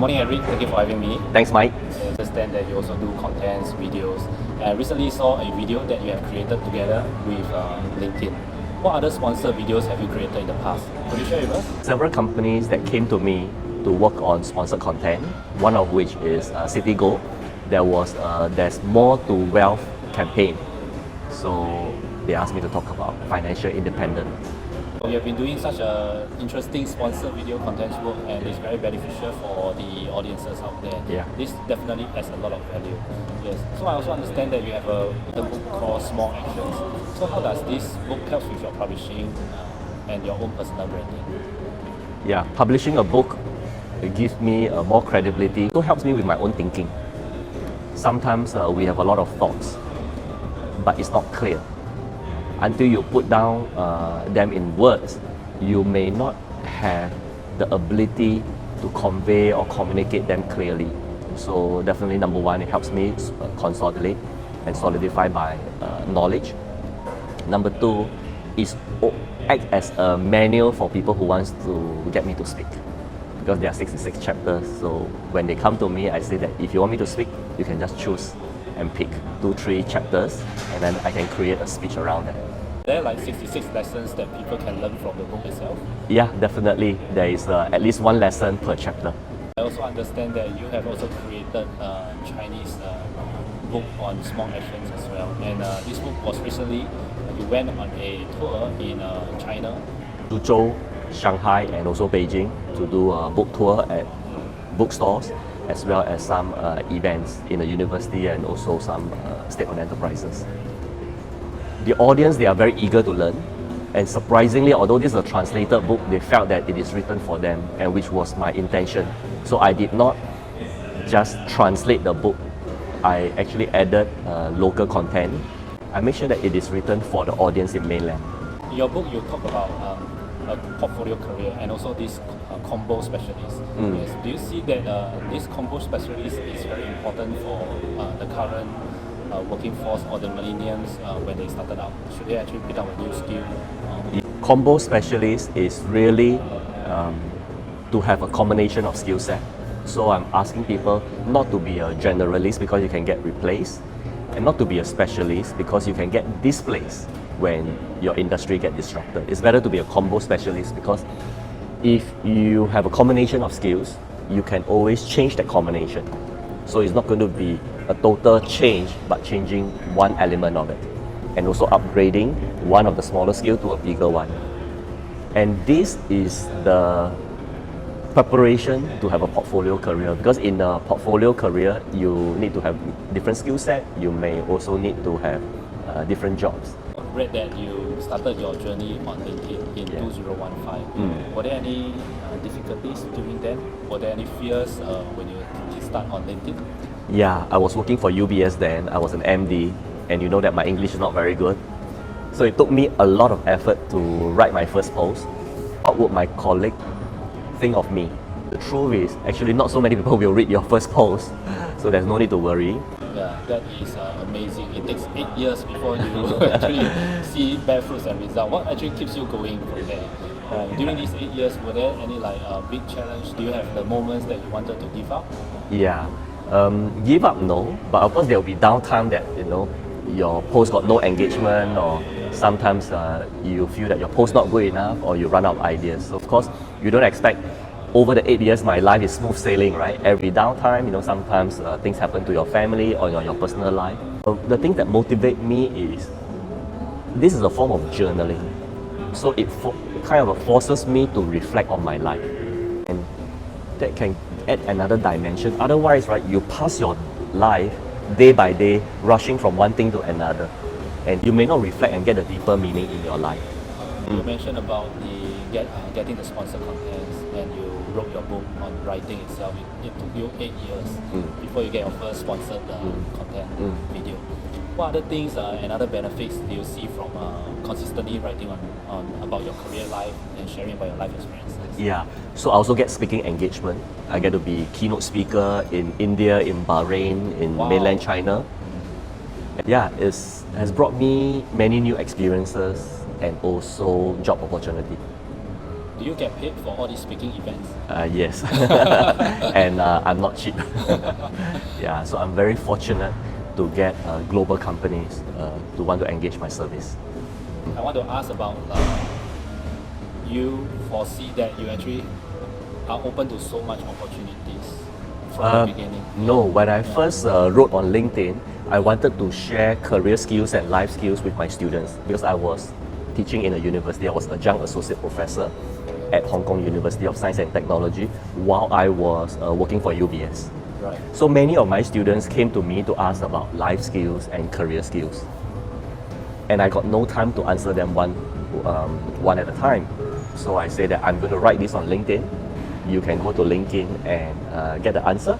morning, Eric. Thank you for having me. Thanks, Mike. I understand that you also do contents, videos. And I recently saw a video that you have created together with LinkedIn. What other sponsored videos have you created in the past? Could you share with us? Several companies that came to me to work on sponsored content, one of which is Citigo. There's more to wealth campaign. So they asked me to talk about financial independence. You have been doing such a interesting sponsored video content work, and it's very beneficial for the audiences out there. Yeah. This definitely adds a lot of value. Yes. So I also understand that you have a book called Small Actions. So how does this book help with your publishing and your own personal branding? Yeah, publishing a book, it gives me more credibility. It also helps me with my own thinking. Sometimes we have a lot of thoughts, but it's not clear. Until you put down them in words, you may not have the ability to convey or communicate them clearly. So definitely number one, it helps me consolidate and solidify my knowledge. Number two is act as a manual for people who wants to get me to speak. Because there are 66 chapters, so when they come to me, I say that if you want me to speak, you can just choose and pick 2-3 chapters, and then I can create a speech around that. There are like 66 lessons that people can learn from the book itself. Yeah, definitely. There is at least one lesson per chapter. I also understand that you have also created a Chinese book on small actions as well. And this book was recently, you went on a tour in China. Suzhou, Shanghai, and also Beijing to do a book tour at bookstores, as well as some events in the university and also some state-owned enterprises. The audience, they are very eager to learn, and surprisingly, although this is a translated book, they felt that it is written for them, and which was my intention. So I did not just translate the book, I actually added local content. I made sure that it is written for the audience in mainland. In your book, you talk about a portfolio career and also this combo specialist. Yes. Do you see that this combo specialist is very important for the current working force or the millennials when they started out? Should they actually pick up a new skill? Combo specialist is really to have a combination of skill set. So I'm asking people not to be a generalist because you can get replaced, and not to be a specialist because you can get displaced when your industry gets disrupted. It's better to be a combo specialist because if you have a combination of skills, you can always change that combination. So it's not going to be a total change, but changing one element of it, and also upgrading one of the smaller skills to a bigger one. And this is the preparation to have a portfolio career, because in a portfolio career, you need to have different skill set. You may also need to have different jobs. I read that you started your journey on LinkedIn in 2015. Were there any difficulties during then? Were there any fears when you start on LinkedIn? Yeah, I was working for UBS then. I was an MD, and you know that my English is not very good. So it took me a lot of effort to write my first post. What would my colleague think of me? The truth is, actually not so many people will read your first post, so there's no need to worry. Yeah, that is amazing. It takes 8 years before you actually see bear fruits and results. What actually keeps you going from there? During these 8 years, were there any big challenge? Do you have the moments that you wanted to give up? Yeah, give up no, but of course there will be downtime that your post got no engagement, or sometimes you feel that your post not good enough, or you run out of ideas. So of course you don't expect over the 8 years my life is smooth sailing, right? Every downtime, sometimes things happen to your family or your personal life. The thing that motivate me is this is a form of journaling. So it kind of forces me to reflect on my life, and that can add another dimension. Otherwise, right, you pass your life day by day rushing from one thing to another, and you may not reflect and get a deeper meaning in your life. You mentioned about getting the sponsored contents, and you wrote your book on writing itself. It took you 8 years before you get your first sponsored content video. What other things and other benefits do you see from consistently writing on about your career life and sharing about your life experiences? Yeah, so I also get speaking engagement. I get to be keynote speaker in India, in Bahrain, in mainland China. Yeah, it has brought me many new experiences and also job opportunity. Do you get paid for all these speaking events? Yes, and I'm not cheap. Yeah, so I'm very fortunate to get global companies to want to engage my service. I want to ask about you foresee that you actually are open to so much opportunities from the beginning? No, when I first wrote on LinkedIn, I wanted to share career skills and life skills with my students because I was teaching in a university. I was adjunct associate professor at Hong Kong University of Science and Technology while I was working for UBS. Right. So many of my students came to me to ask about life skills and career skills. And I got no time to answer them one at a time. So I say that I'm going to write this on LinkedIn. You can go to LinkedIn and get the answer.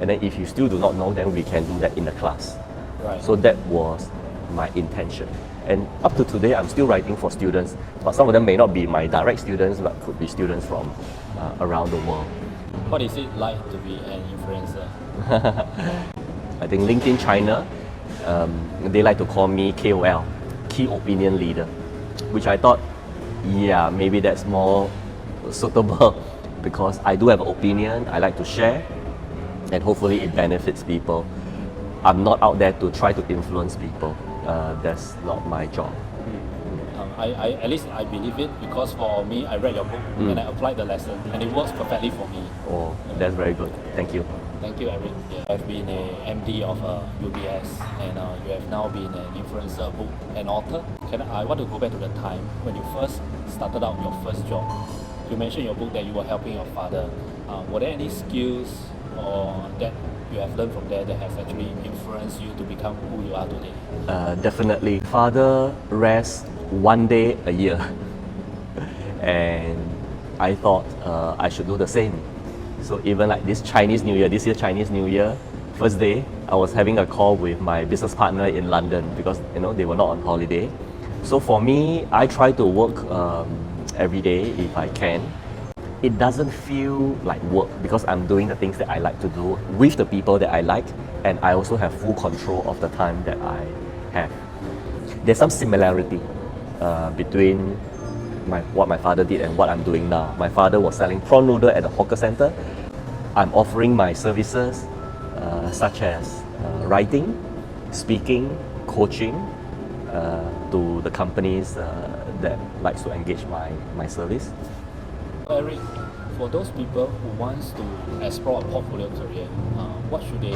And then if you still do not know, then we can do that in the class. Right. So that was my intention. And up to today, I'm still writing for students, but some of them may not be my direct students, but could be students from around the world. What is it like to be an influencer? I think LinkedIn China, they like to call me KOL, Key Opinion Leader, which I thought, yeah, maybe that's more suitable because I do have an opinion, I like to share, and hopefully it benefits people. I'm not out there to try to influence people. That's not my job. At least I believe it because for me, I read your book and I applied the lesson and it works perfectly for me. Oh, that's very good. Thank you. Thank you, Eric. Yeah. I've been a MD of UBS and you have now been an influencer, book and author. I want to go back to the time when you first started out your first job. You mentioned in your book that you were helping your father. Were there any skills or that you have learned from there that has actually influenced you to become who you are today? Definitely. Father rests one day a year. And I thought I should do the same. So even like this year Chinese New Year, first day, I was having a call with my business partner in London because they were not on holiday. So for me, I try to work every day if I can. It doesn't feel like work because I'm doing the things that I like to do with the people that I like, and I also have full control of the time that I have. There's some similarity between what my father did and what I'm doing now. My father was selling prawn noodle at the hawker center. I'm offering my services such as writing, speaking, coaching to the companies that likes to engage my service. Eric, for those people who wants to explore a portfolio career, what should they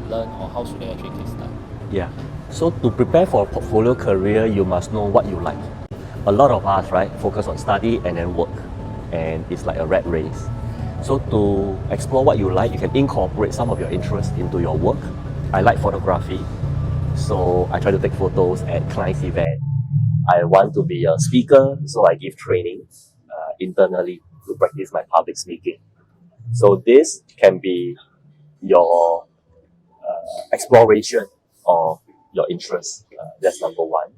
learn or how should they actually get started? Yeah. So to prepare for a portfolio career, you must know what you like. A lot of us, right, focus on study and then work, and it's like a rat race. So to explore what you like, you can incorporate some of your interests into your work. I like photography, so I try to take photos at clients' events. I want to be a speaker, so I give training internally to practice my public speaking. So this can be your exploration of your interests. That's number one.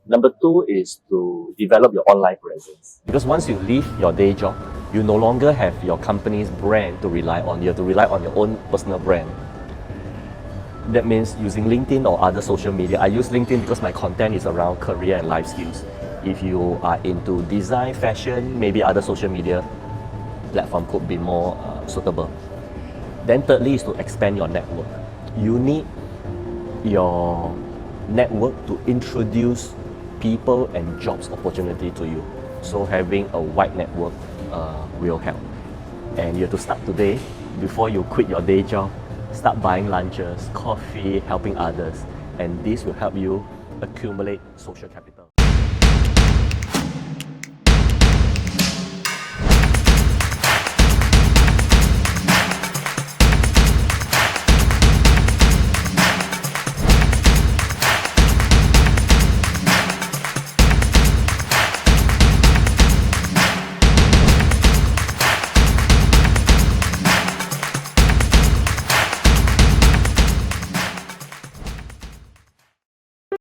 Number two is to develop your online presence. Because once you leave your day job, you no longer have your company's brand to rely on. You have to rely on your own personal brand. That means using LinkedIn or other social media. I use LinkedIn because my content is around career and life skills. If you are into design, fashion, maybe other social media platform could be more suitable. Then thirdly is to expand your network. You need your network to introduce people and jobs opportunity to you. So having a wide network will help. And you have to start today before you quit your day job. Start buying lunches, coffee, helping others, and this will help you accumulate social capital.